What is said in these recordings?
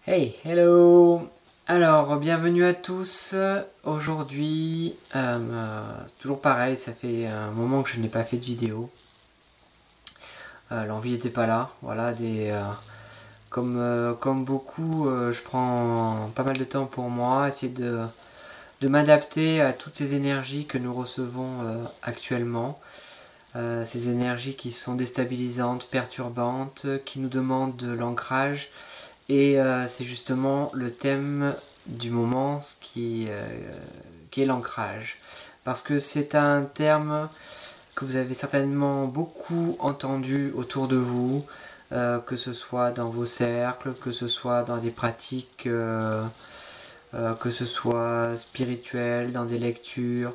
Hey, hello! Alors, bienvenue à tous. Aujourd'hui, toujours pareil, ça fait un moment que je n'ai pas fait de vidéo. L'envie n'était pas là. Voilà, comme beaucoup, je prends pas mal de temps pour moi, essayer de m'adapter à toutes ces énergies que nous recevons actuellement. Ces énergies qui sont déstabilisantes, perturbantes, qui nous demandent de l'ancrage. Et c'est justement le thème du moment, qui est l'ancrage. Parce que c'est un terme que vous avez certainement beaucoup entendu autour de vous, que ce soit dans vos cercles, que ce soit dans des pratiques, que ce soit spirituelles, dans des lectures.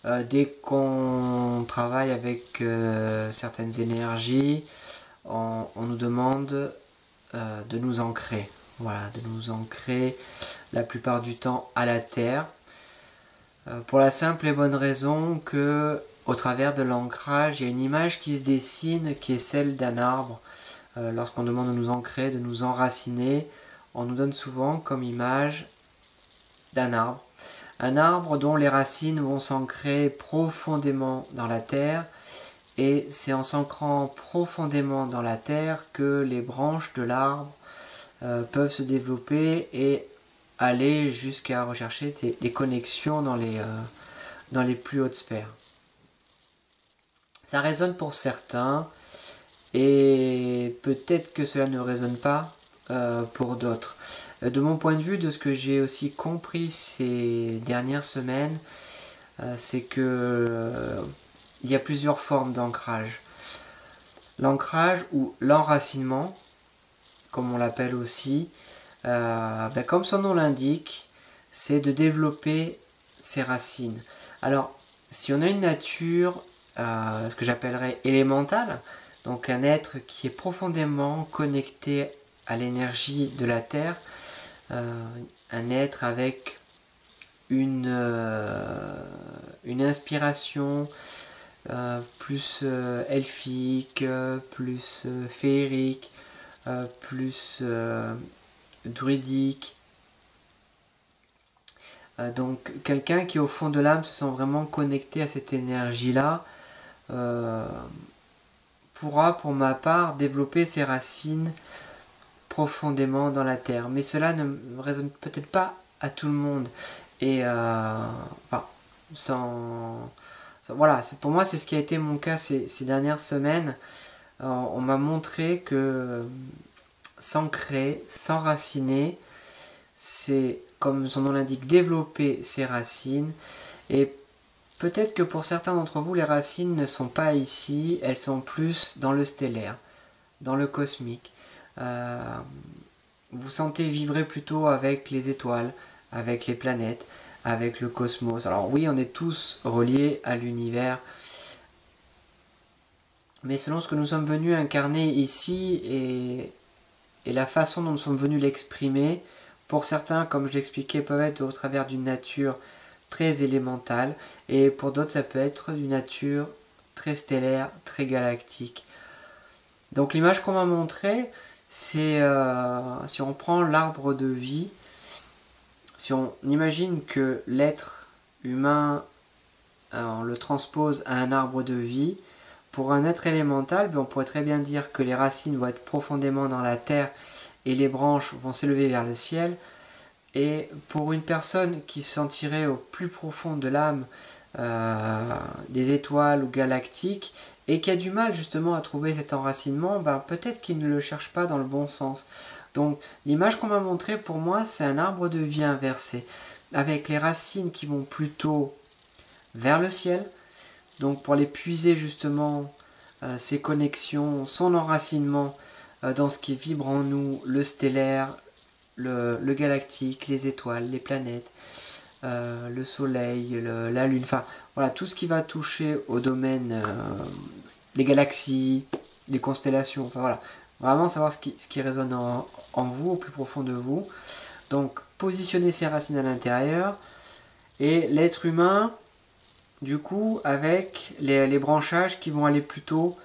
Dès qu'on travaille avec certaines énergies, on nous demande de nous ancrer. Voilà, de nous ancrer la plupart du temps à la terre. Pour la simple et bonne raison que, au travers de l'ancrage, il y a une image qui se dessine qui est celle d'un arbre. Lorsqu'on demande de nous ancrer, de nous enraciner, on nous donne souvent comme image d'un arbre. Un arbre dont les racines vont s'ancrer profondément dans la terre. Et c'est en s'ancrant profondément dans la terre que les branches de l'arbre peuvent se développer et aller jusqu'à rechercher des connexions dans les plus hautes sphères. Ça résonne pour certains et peut-être que cela ne résonne pas pour d'autres. De mon point de vue, de ce que j'ai aussi compris ces dernières semaines, c'est que il y a plusieurs formes d'ancrage. L'ancrage ou l'enracinement, comme on l'appelle aussi, comme son nom l'indique, c'est de développer ses racines. Alors, si on a une nature, ce que j'appellerais élémentale, donc un être qui est profondément connecté à l'énergie de la Terre, un être avec une inspiration plus elfique, plus féerique, plus druidique. Donc quelqu'un qui au fond de l'âme se sent vraiment connecté à cette énergie-là pourra pour ma part développer ses racines profondément dans la terre. Mais cela ne résonne peut-être pas à tout le monde. Et voilà, pour moi c'est ce qui a été mon cas ces dernières semaines. On m'a montré que s'ancrer, s'enraciner, c'est, comme son nom l'indique, développer ses racines. Et peut-être que pour certains d'entre vous, les racines ne sont pas ici, elles sont plus dans le stellaire, dans le cosmique. Vous sentez vibrer plutôt avec les étoiles, avec les planètes, avec le cosmos. Alors oui, on est tous reliés à l'univers, mais selon ce que nous sommes venus incarner ici et la façon dont nous sommes venus l'exprimer, pour certains, comme je l'expliquais, peuvent être au travers d'une nature très élémentale, et pour d'autres, ça peut être d'une nature très stellaire, très galactique. Donc l'image qu'on m'a montrée, c'est si on prend l'arbre de vie, si on imagine que l'être humain, on le transpose à un arbre de vie, pour un être élémental, on pourrait très bien dire que les racines vont être profondément dans la terre et les branches vont s'élever vers le ciel. Et pour une personne qui se sentirait au plus profond de l'âme des étoiles ou galactiques et qui a du mal justement à trouver cet enracinement, peut-être qu'il ne le cherche pas dans le bon sens. Donc l'image qu'on m'a montrée pour moi, c'est un arbre de vie inversé, avec les racines qui vont plutôt vers le ciel, donc pour aller puiser justement ses connexions, son enracinement dans ce qui vibre en nous, le stellaire, le galactique, les étoiles, les planètes, le soleil, la lune, enfin voilà, tout ce qui va toucher au domaine des galaxies, des constellations, enfin voilà, vraiment savoir ce qui résonne en vous, au plus profond de vous. Donc positionner ses racines à l'intérieur, et l'être humain, du coup, avec les branchages qui vont aller plutôt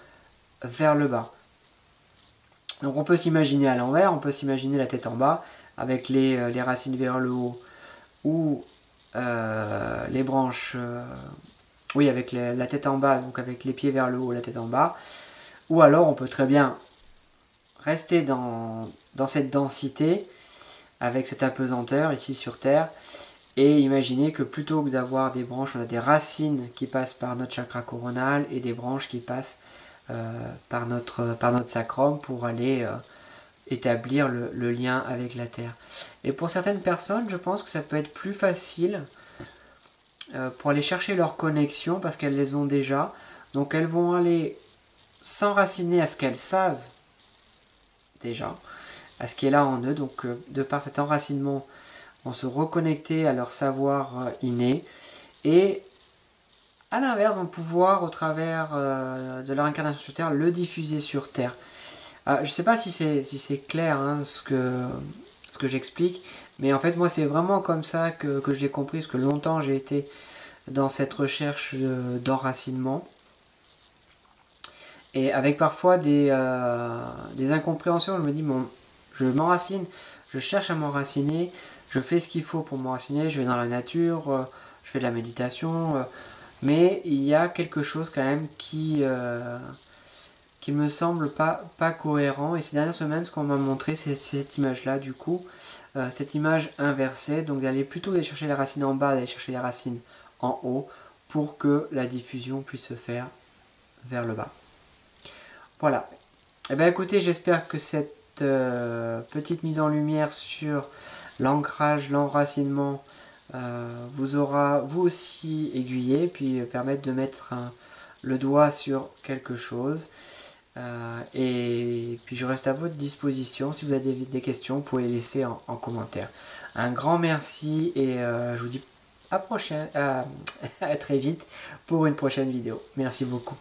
vers le bas. Donc on peut s'imaginer à l'envers, on peut s'imaginer la tête en bas avec les racines vers le haut ou les branches, oui avec la tête en bas, donc avec les pieds vers le haut, la tête en bas. Ou alors on peut très bien rester dans cette densité avec cette apesanteur ici sur Terre et imaginer que plutôt que d'avoir des branches, on a des racines qui passent par notre chakra coronal et des branches qui passent par notre sacrum pour aller établir le lien avec la Terre. Et pour certaines personnes, je pense que ça peut être plus facile pour aller chercher leur connexion parce qu'elles les ont déjà. Donc elles vont aller s'enraciner à ce qu'elles savent déjà, à ce qui est là en eux. Donc de par cet enracinement, vont se reconnecter à leur savoir inné et à l'inverse vont pouvoir au travers de leur incarnation sur Terre le diffuser sur Terre. Je ne sais pas si c'est clair hein, ce que j'explique, mais en fait moi c'est vraiment comme ça que je l'ai compris, parce que longtemps j'ai été dans cette recherche d'enracinement et avec parfois des incompréhensions. Je me dis bon, je m'enracine, je cherche à m'enraciner, je fais ce qu'il faut pour m'enraciner, je vais dans la nature, je fais de la méditation, mais il y a quelque chose quand même qui me semble pas cohérent. Et ces dernières semaines, ce qu'on m'a montré, c'est cette image-là, du coup, cette image inversée, donc d'aller plutôt aller chercher les racines en bas, d'aller chercher les racines en haut, pour que la diffusion puisse se faire vers le bas. Voilà. Eh bien écoutez, j'espère que cette petite mise en lumière sur l'ancrage, l'enracinement vous aura vous aussi aiguillé, puis permettre de mettre le doigt sur quelque chose. Et puis je reste à votre disposition. Si vous avez des questions, vous pouvez les laisser en commentaire. Un grand merci et je vous dis à très vite pour une prochaine vidéo. Merci beaucoup.